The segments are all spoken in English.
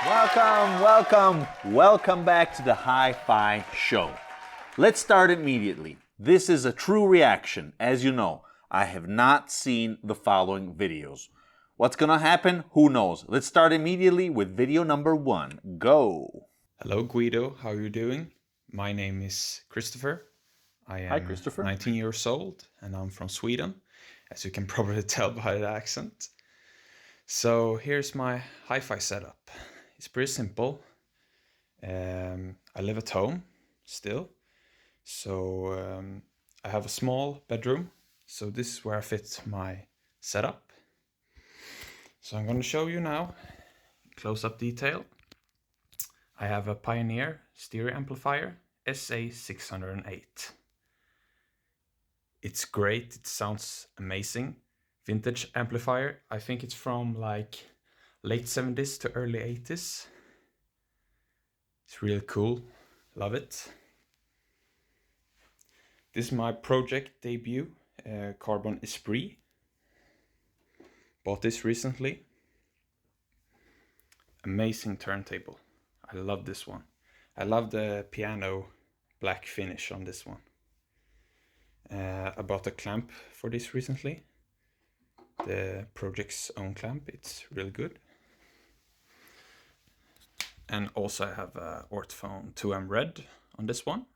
Welcome back to the Hi-Fi Show. Let's start immediately. This is a true reaction. As you know, I have not seen the following videos. What's gonna happen? Who knows? Let's start immediately with video number 1. Go! Hello Guido, how are you doing? My name is Christopher. I am Hi, Christopher. 19 years old and I'm from Sweden, as you can probably tell by the accent. So here's my hi-fi setup. It's pretty simple. I live at home still, so I have a small bedroom, so this is where I fit my setup. So I'm going to show you now, close-up detail. I have a Pioneer stereo amplifier, SA608. It's great, it sounds amazing. Vintage amplifier, I think it's from like late 70s to early 80s. It's really cool, love it. This is my project debut, Carbon Esprit. Bought this recently. Amazing turntable. I love this one. I love the piano black finish on this one. I bought a clamp for this recently. The project's own clamp. It's really good. And also I have a Ortofon 2M Red on this one.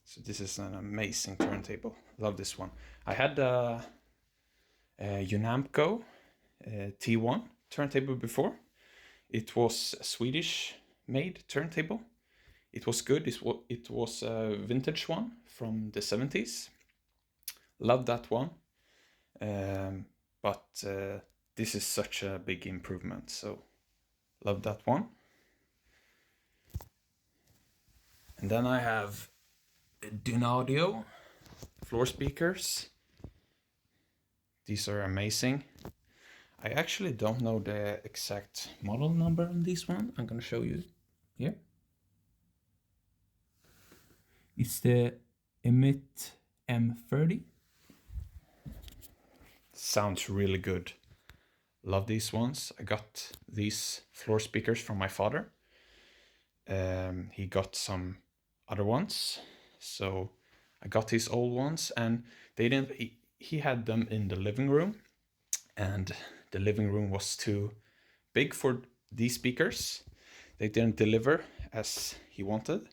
So this is an amazing turntable. Love this one. I had a Unamco T1 turntable before. It was a Swedish made turntable. It was good. It was a vintage one from the 70s. Love that one. But this is such a big improvement. So love that one. And then I have Audio floor speakers. These are amazing. I actually don't know the exact model number on this one. I'm gonna show you here. It's the Emit M30. Sounds really good. Love these ones. I got these floor speakers from my father. He got some other ones, so I got his old ones, and they didn't. He had them in the living room, and the living room was too big for these speakers. They didn't deliver as he wanted,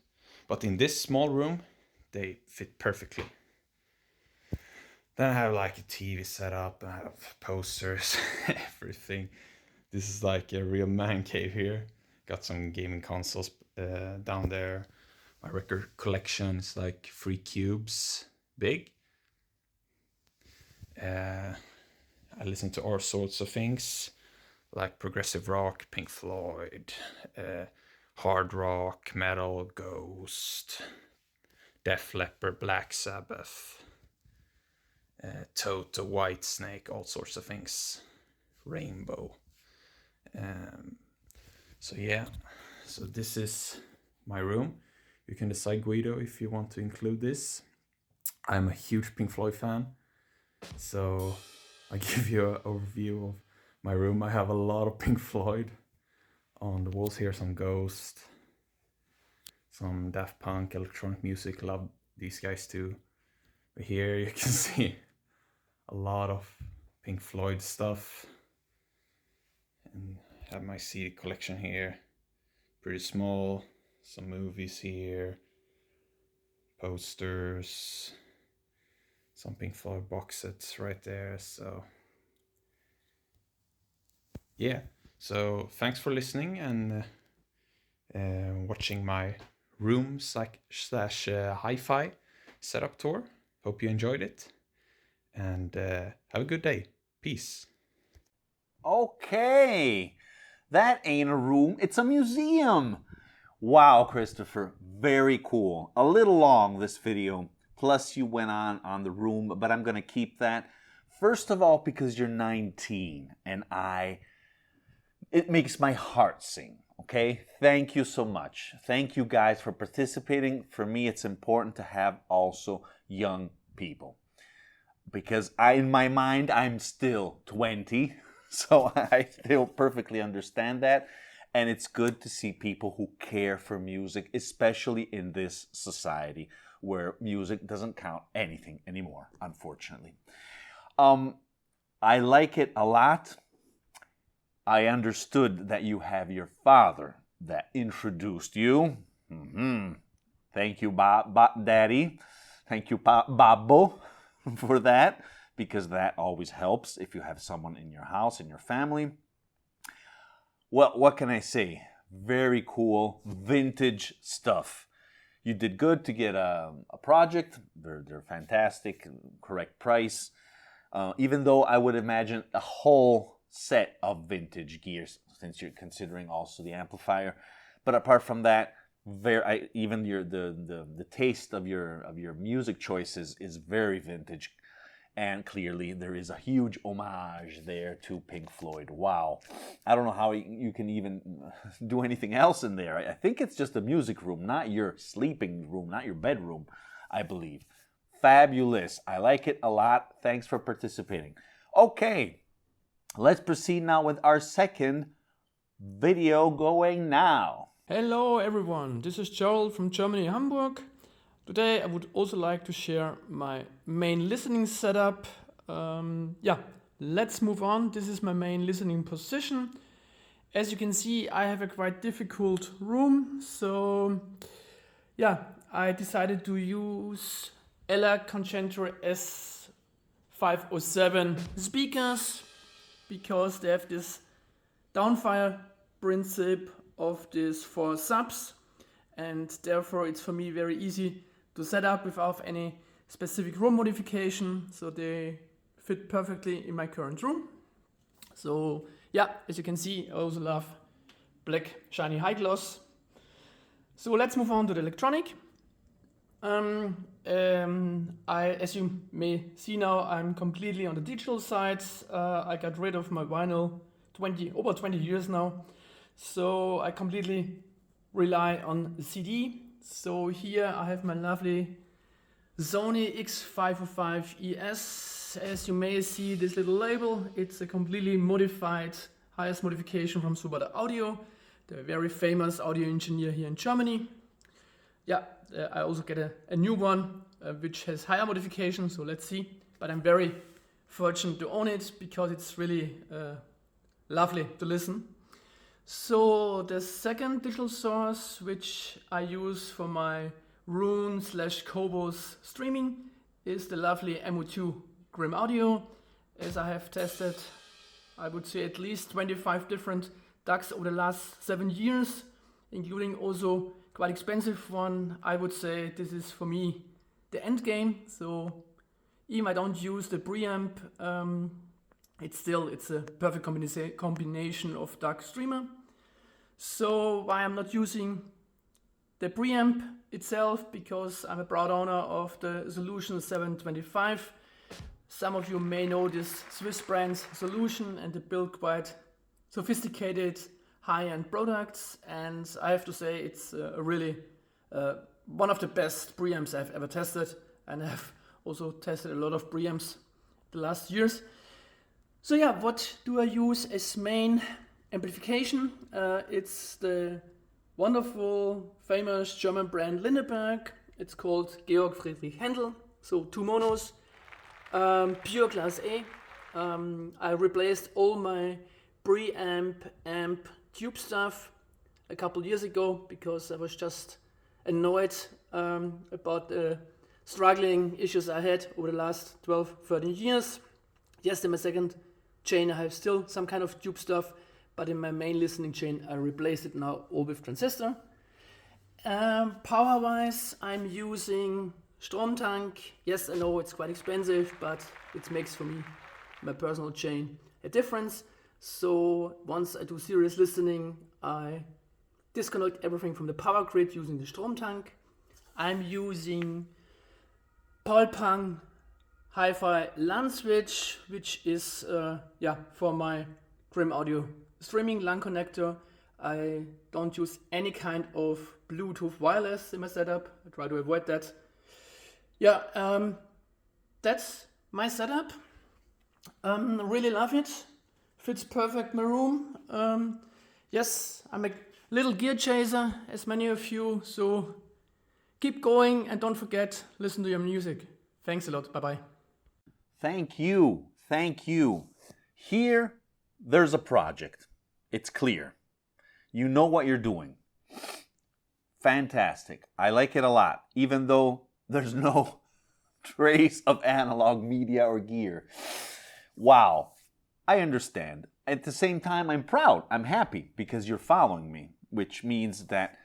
but in this small room, they fit perfectly. Then I have like a TV set up, I have posters, everything. This is like a real man cave here. Got some gaming consoles down there. My record collection is like 3 cubes big. I listen to all sorts of things, like progressive rock, Pink Floyd, hard rock, metal, Ghost, Def Leppard, Black Sabbath, Toto, Whitesnake, all sorts of things, Rainbow. So yeah, so this is my room. You can decide, Guido, if you want to include this. I'm a huge Pink Floyd fan, so I give you an overview of my room. I have a lot of Pink Floyd on the walls here, some Ghost, some Daft Punk, electronic music. Love these guys too. But here you can see a lot of Pink Floyd stuff, and have my CD collection here, pretty small. Some movies here, posters, some Pink Floyd box sets right there. So yeah, so thanks for listening and watching my room slash hi-fi setup tour. Hope you enjoyed it, and have a good day. Peace. Okay, that ain't a room, it's a museum. Wow, Christopher, very cool. A little long, this video. Plus you went on the room, but I'm gonna keep that. First of all, because you're 19, and it makes my heart sing, okay? Thank you so much. Thank you guys for participating. For me, it's important to have also young people. Because in my mind, I'm still 20, So I still perfectly understand that. And it's good to see people who care for music, especially in this society where music doesn't count anything anymore, unfortunately. I like it a lot. I understood that you have your father that introduced you. Thank you, Daddy. Thank you, Babbo, for that, because that always helps if you have someone in your house, in your family. Well, what can I say? Very cool, vintage stuff. You did good to get a project. They're fantastic, correct price. Even though I would imagine a whole set of vintage gears, since you're considering also the amplifier. But apart from that, even the taste of your music choices is very vintage. And clearly there is a huge homage there to Pink Floyd. Wow. I don't know how you can even do anything else in there. I think it's just a music room, not your sleeping room, not your bedroom, I believe. Fabulous. I like it a lot. Thanks for participating. Okay, let's proceed now with our second video going now. Hello everyone, this is Gerald from Germany, Hamburg. Today I would also like to share my main listening setup. Let's move on. This is my main listening position. As you can see, I have a quite difficult room, so I decided to use Ella Concentra S507 speakers because they have this downfire principle of these 4 subs, and therefore it's for me very easy to set up without any specific room modification, so they fit perfectly in my current room. So as you can see, I also love black shiny high gloss. So let's move on to the electronic. As you may see now, I'm completely on the digital side. I got rid of my vinyl over 20 years now, so I completely rely on the CD. So here I have my lovely Sony X505 ES. As you may see this little label, it's a completely modified, highest modification from Subada Audio, the very famous audio engineer here in Germany. I also get a new one which has higher modification, so let's see. But I'm very fortunate to own it because it's really lovely to listen. So the second digital source which I use for my Roon/Cobos streaming is the lovely MO2 Grim Audio. As I have tested, I would say at least 25 different DACs over the last 7 years, including also quite expensive one. I would say this is for me the end game. So even I don't use the preamp, it's a perfect combination of DAC streamer. So why I'm not using the preamp itself, because I'm a proud owner of the Solution 725. Some of you may know this Swiss brand Solution, and they build quite sophisticated high-end products, and I have to say it's a really one of the best preamps I've ever tested, and I've also tested a lot of preamps the last years. So what do I use as main amplification? It's the wonderful, famous German brand Lindeberg. It's called Georg Friedrich Händel, so 2 monos, pure Class A. I replaced all my preamp, amp, tube stuff a couple years ago because I was just annoyed about the struggling issues I had over the last 12, 13 years. Yes, in my second chain I have still some kind of tube stuff, but in my main listening chain I replaced it now all with transistor. Power-wise, I'm using Stromtank. Yes, I know it's quite expensive, but it makes for me, my personal chain, a difference. So once I do serious listening, I disconnect everything from the power grid using the Stromtank. I'm using Paul-Pang Hi-Fi LAN switch, which is for my Grim Audio streaming LAN connector. I don't use any kind of Bluetooth wireless in my setup. I try to avoid that. That's my setup. Really love it. fits perfect my room. Yes, I'm a little gear chaser, as many of you, so keep going and don't forget, listen to your music. Thanks a lot, bye-bye. Thank you. Thank you. Here, there's a project. It's clear. You know what you're doing. Fantastic. I like it a lot, even though there's no trace of analog media or gear. Wow. I understand. At the same time, I'm proud. I'm happy because you're following me, which means that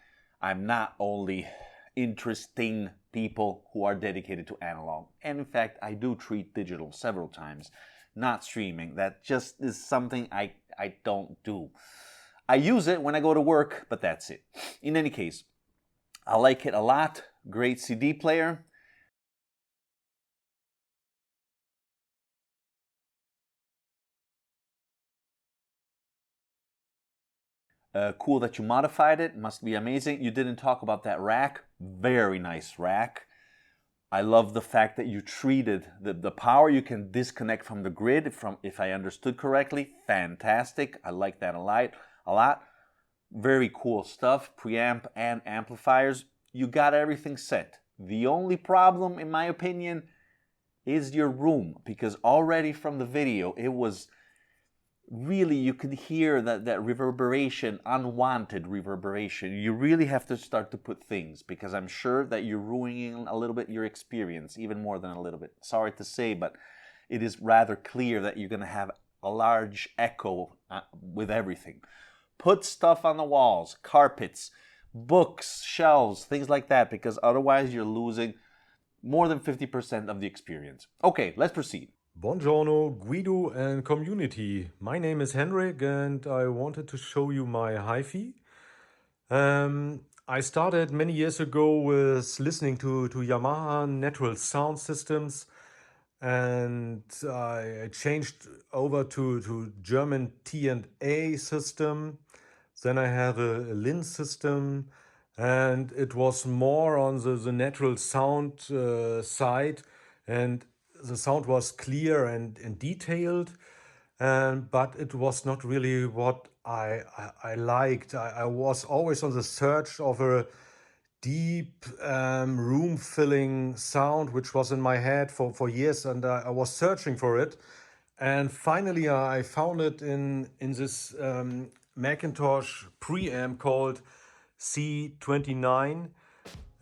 I'm not only interesting people who are dedicated to analog. And in fact, I do treat digital several times, not streaming. That just is something I don't do. I use it when I go to work, but that's it. In any case, I like it a lot. Great CD player. Cool that you modified it. Must be amazing. You didn't talk about that rack. Very nice rack. I love the fact that you treated the power you can disconnect from the grid, if I understood correctly. Fantastic. I like that a lot. Very cool stuff. Preamp and amplifiers. You got everything set. The only problem, in my opinion, is your room, because already from the video, it was really, you could hear that reverberation, unwanted reverberation. You really have to start to put things, because I'm sure that you're ruining a little bit your experience, even more than a little bit. Sorry to say, but it is rather clear that you're going to have a large echo with everything. Put stuff on the walls, carpets, books, shelves, things like that, because otherwise you're losing more than 50% of the experience. Okay, let's proceed. Buongiorno, Guido and community. My name is Henrik and I wanted to show you my hi-fi. I started many years ago with listening to Yamaha natural sound systems, and I changed over to German T&A system. Then I have a Lin system, and it was more on the natural sound side, and the sound was clear and detailed, but it was not really what I liked. I was always on the search of a deep room-filling sound, which was in my head for years, and I was searching for it. And finally, I found it in this Macintosh preamp called C29,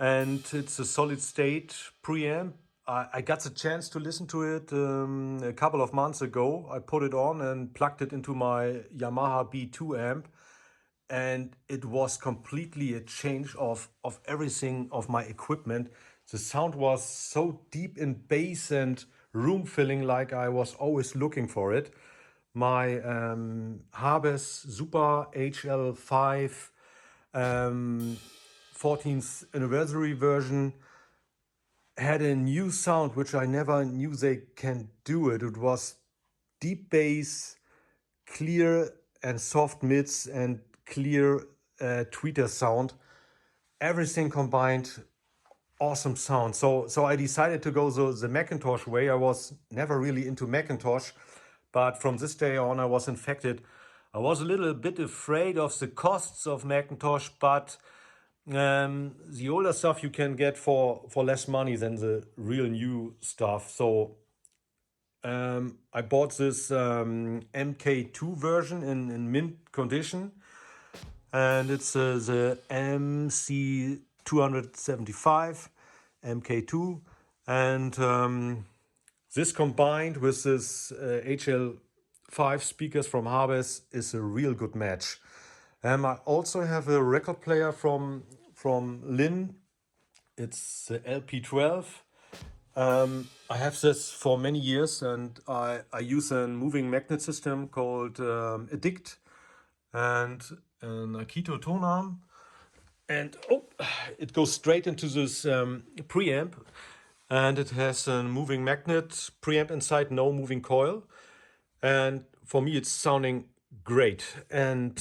and it's a solid-state preamp. I got the chance to listen to it a couple of months ago. I put it on and plugged it into my Yamaha B2 amp, and it was completely a change of everything of my equipment. The sound was so deep in bass and room filling, like I was always looking for it. My Habes Super HL5 14th anniversary version had a new sound which I never knew they can do it. It was deep bass, clear and soft mids, and clear tweeter sound. Everything combined, awesome sound. So I decided to go the Macintosh way. I was never really into Macintosh, but from this day on I was infected. I was a little bit afraid of the costs of Macintosh, but the older stuff you can get for less money than the real new stuff. So I bought this MK2 version in mint condition, and it's the MC275 MK2, and this combined with this HL5 speakers from Habes is a real good match. I also have a record player from Lin. It's the LP12. I have this for many years, and I use a moving magnet system called Addict and an Akito tone arm. And it goes straight into this preamp, and it has a moving magnet preamp inside, no moving coil. And for me, it's sounding great. And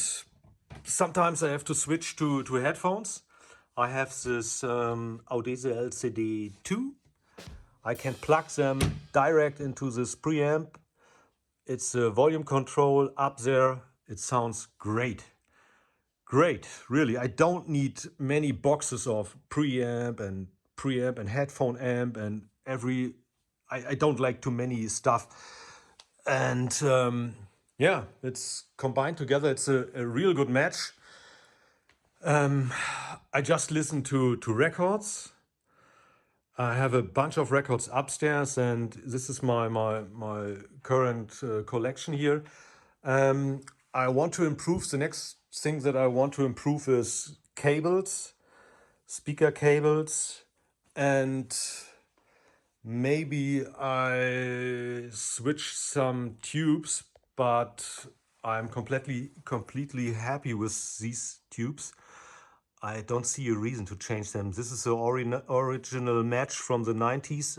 sometimes I have to switch to headphones. I have this Audeze LCD2. I can plug them direct into this preamp, It's a volume control up there. It sounds great. Great, really. I don't need many boxes of preamp and headphone amp and I don't like too many stuff. And yeah, it's combined together. It's a real good match. I just listened to records. I have a bunch of records upstairs, and this is my current collection here. I want to improve. The next thing that I want to improve is cables, speaker cables, and maybe I switch some tubes, but I'm completely happy with these tubes. I don't see a reason to change them. This is the original match from the 90s.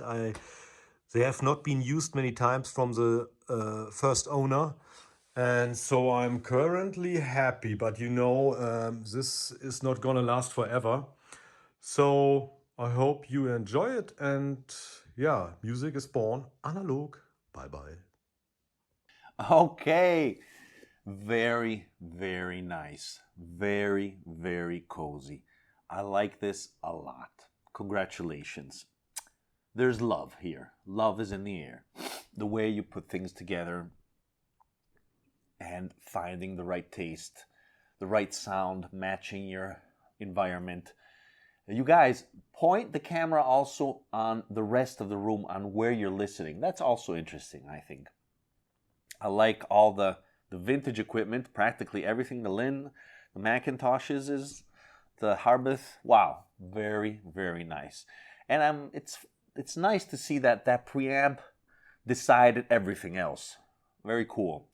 They have not been used many times from the first owner. And so I'm currently happy, but this is not gonna last forever. So I hope you enjoy it. And yeah, music is born analog. Bye bye. Okay. Very, very nice. Very, very cozy. I like this a lot. Congratulations. There's love here. Love is in the air. The way you put things together and finding the right taste, the right sound, matching your environment. You guys, point the camera also on the rest of the room, on where you're listening. That's also interesting, I think. I like all the vintage equipment, practically everything, the Lynn, the Macintoshes, the Harbeth. Wow, very, very nice. And it's nice to see that preamp decided everything else. Very cool.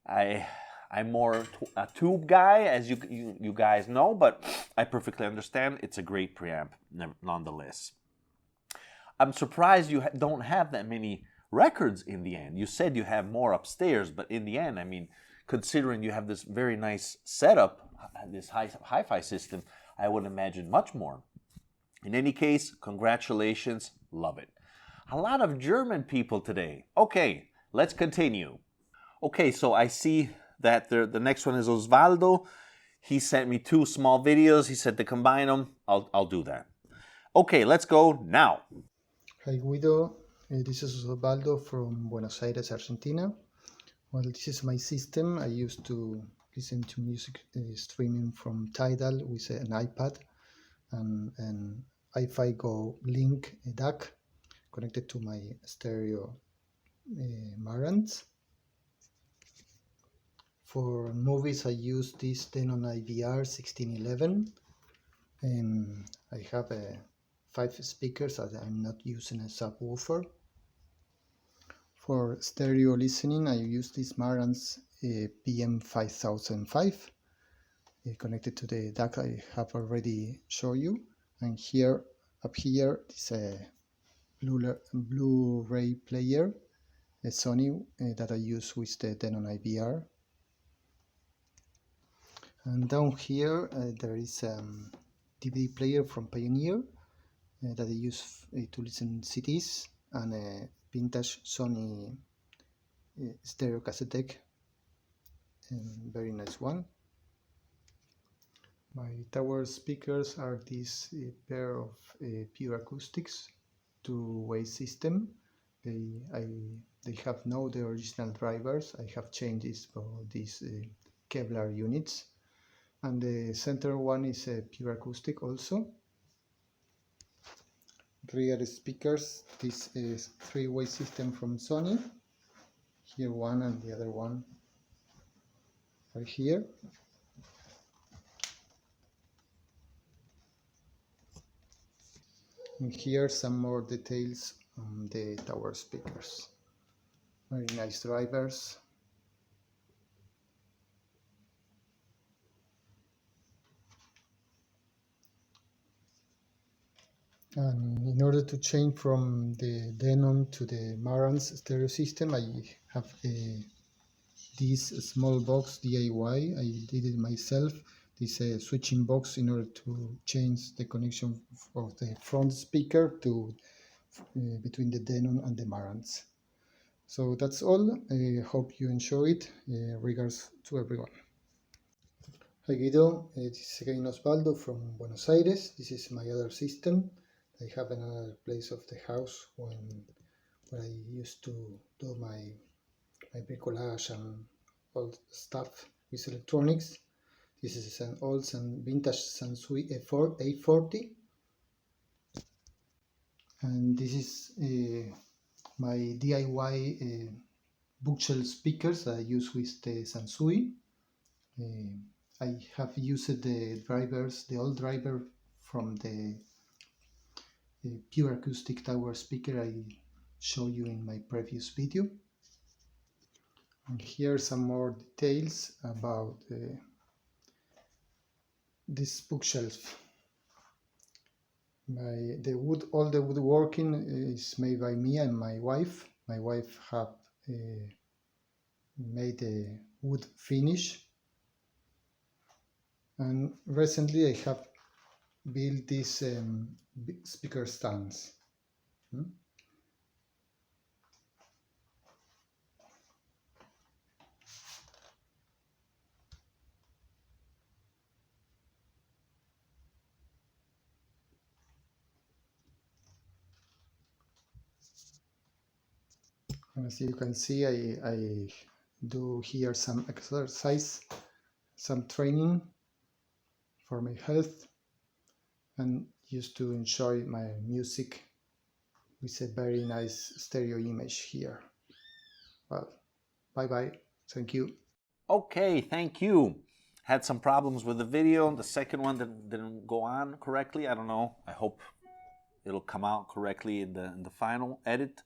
I'm more a tube guy, as you guys know, but I perfectly understand. It's a great preamp, nonetheless. I'm surprised you don't have that many records in the end. You said you have more upstairs, but in the end, I mean, considering you have this very nice setup, this hi-fi system, I would imagine much more. In any case, congratulations, love it. A lot of German people today. Okay, let's continue. Okay, so I see that the next one is Osvaldo. He sent me 2 small videos. He said to combine them. I'll do that. Okay, let's go now. Hi Guido, this is Osvaldo from Buenos Aires, Argentina. Well, this is my system. I used to listen to music streaming from Tidal with an iPad and an Hi-Fi Go Link DAC connected to my stereo Marantz. For movies, I use this Denon IVR 1611. I have 5 speakers that I'm not using a subwoofer. For stereo listening, I use this Marantz PM5005 connected to the DAC I have already shown you. And up here is a Blu-ray player, a Sony that I use with the Denon IVR. And down here there is a DVD player from Pioneer that I use to listen CDs, and a vintage Sony stereo cassette deck, very nice one. My tower speakers are this pair of pure acoustics 2-way system. They have no the original drivers. I have changed this for these Kevlar units, and the center one is a pure acoustic also. Rear speakers, this is 3-way system from Sony. Here one and the other one are here. And here some more details on the tower speakers. Very nice drivers. And in order to change from the Denon to the Marantz stereo system, I have this small box DIY. I did it myself. This switching box in order to change the connection of the front speaker to between the Denon and the Marantz. So that's all. I hope you enjoy it. Regards to everyone. Hi Guido, this is again Osvaldo from Buenos Aires. This is my other system. I have another place of the house where I used to do my bricolage and all stuff with electronics. This is an old and vintage Sansui A40, and this is my DIY bookshelf speakers I use with the Sansui. I have used the old driver from the pure acoustic tower speaker I showed you in my previous video. And here are some more details about this bookshelf. All the woodworking is made by me and my wife. My wife have made a wood finish, and recently I have built these speaker stands. And as you can see, I do here some exercise, some training for my health, and used to enjoy my music with a very nice stereo image here. Well, bye bye. Thank you. Okay, thank you. Had some problems with the video. The second one didn't go on correctly. I don't know. I hope it'll come out correctly in the final edit.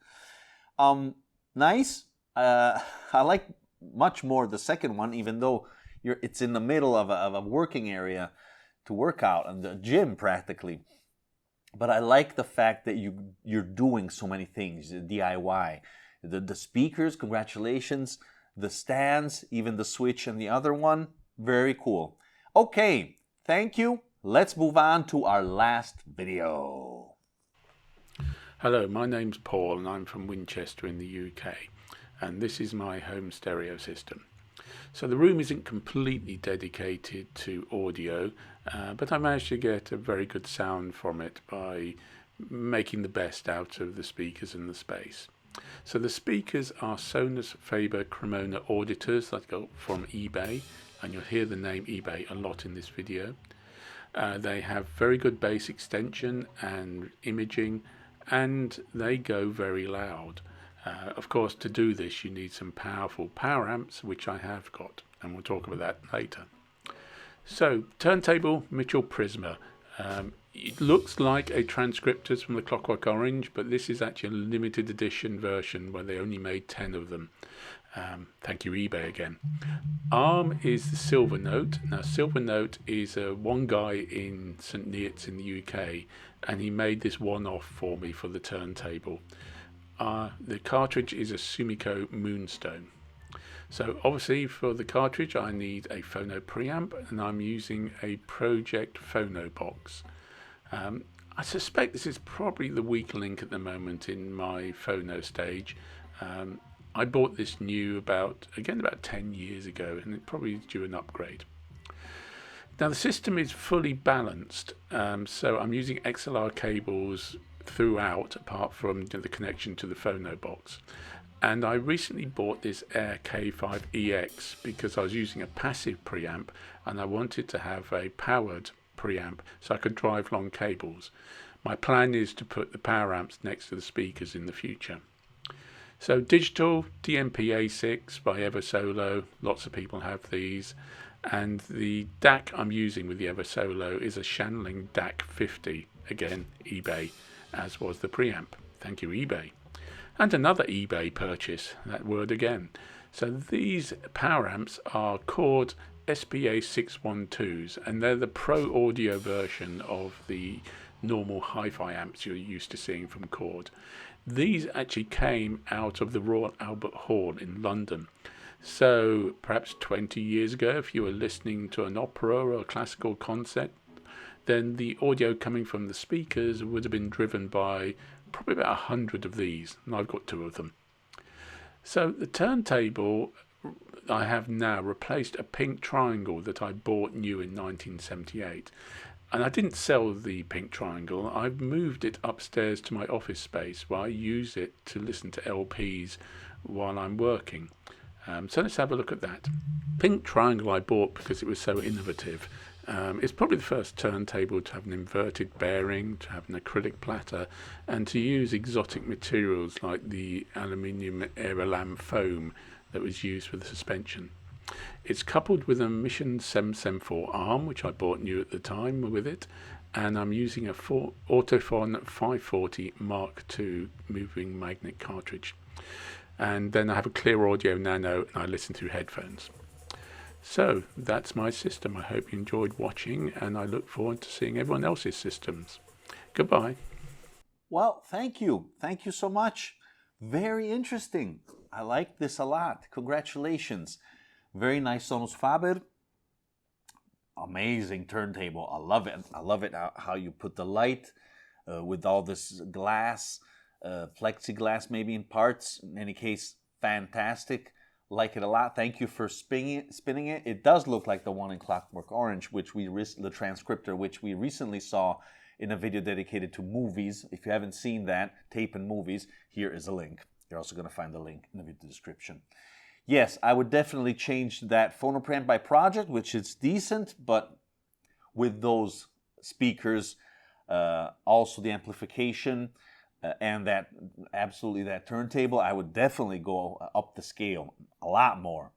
Nice. I like much more the second one, even though it's in the middle of a working area to work out, and the gym practically. But I like the fact that you're doing so many things, DIY. The speakers, congratulations. The stands, even the switch and the other one, very cool. Okay, thank you. Let's move on to our last video. Hello, my name's Paul and I'm from Winchester in the UK, and this is my home stereo system. So the room isn't completely dedicated to audio, but I managed to get a very good sound from it by making the best out of the speakers and the space. So the speakers are Sonus Faber Cremona auditors that go from eBay, and you'll hear the name eBay a lot in this video. They have very good bass extension and imaging, and they go very loud. Of course, to do this you need some powerful power amps, which I have got, and we'll talk about that later. So, turntable Mitchell Prisma. It looks like a Transcriptors from the Clockwork Orange, but this is actually a limited edition version where they only made 10 of them. Thank you eBay again. Arm is the Silver Note. Now Silver Note is one guy in St Neots in the UK, and he made this one-off for me for the turntable. The cartridge is a Sumiko Moonstone. So obviously for the cartridge I need a phono preamp, and I'm using a Project Phono box. I suspect this is probably the weak link at the moment in my phono stage. I bought this new about 10 years ago, and it probably is due an upgrade. Now the system is fully balanced, so I'm using XLR cables throughout, apart from the connection to the phono box. And I recently bought this Air K5EX because I was using a passive preamp and I wanted to have a powered preamp so I could drive long cables. My plan is to put the power amps next to the speakers in the future. So digital DMP-A6 by Eversolo, lots of people have these, and the DAC I'm using with the Eversolo is a Shanling DAC 50, again eBay, as was the preamp. Thank you eBay. And another eBay purchase, that word again. So these power amps are Chord SPA 612s, and they're the pro audio version of the normal hi-fi amps you're used to seeing from Chord. These actually came out of the Royal Albert Hall in London. So perhaps 20 years ago, if you were listening to an opera or a classical concert, then the audio coming from the speakers would have been driven by probably about 100 of these, and I've got 2 of them. So the turntable I have now replaced a pink triangle that I bought new in 1978. And I didn't sell the pink triangle. I've moved it upstairs to my office space where I use it to listen to LPs while I'm working. So let's have a look at that. Pink triangle I bought because it was so innovative. It's probably the first turntable to have an inverted bearing, to have an acrylic platter, and to use exotic materials like the aluminium Aerolam foam that was used for the suspension. It's coupled with a Mission 774 arm, which I bought new at the time with it, and I'm using a Autophon 540 Mark II moving magnet cartridge. And then I have a Clear Audio Nano, and I listen through headphones. So that's my system. I hope you enjoyed watching, and I look forward to seeing everyone else's systems. Goodbye. Well, thank you. Thank you so much. Very interesting. I like this a lot. Congratulations. Very nice Sonus Faber. Amazing turntable. I love it. I love it how you put the light with all this glass, plexiglass maybe in parts. In any case, fantastic. Like it a lot. Thank you for spinning it. It does look like the one in Clockwork Orange, the transcriptor, which we recently saw in a video dedicated to movies. If you haven't seen that, tape and movies, here is a link. You're also going to find the link in the video description. Yes, I would definitely change that phonopreamp by project, which is decent, but with those speakers, also the amplification, and that turntable, I would definitely go up the scale a lot more.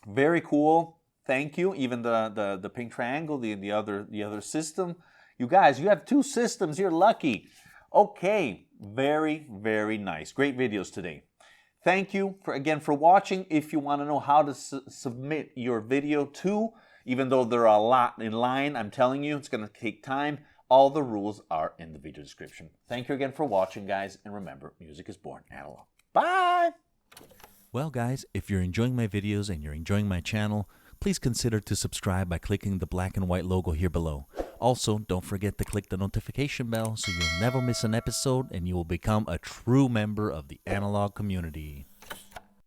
Very cool. Thank you. Even the pink triangle, the other system. You guys, you have 2 systems. You're lucky. Okay, very, very nice. Great videos today. Thank you again for watching. If you want to know how to submit your video too, even though there are a lot in line, I'm telling you, it's going to take time. All the rules are in the video description. Thank you again for watching, guys. And remember, music is born analog. Bye! Well, guys, if you're enjoying my videos and you're enjoying my channel, please consider to subscribe by clicking the black and white logo here below. Also, don't forget to click the notification bell so you'll never miss an episode and you will become a true member of the analog community.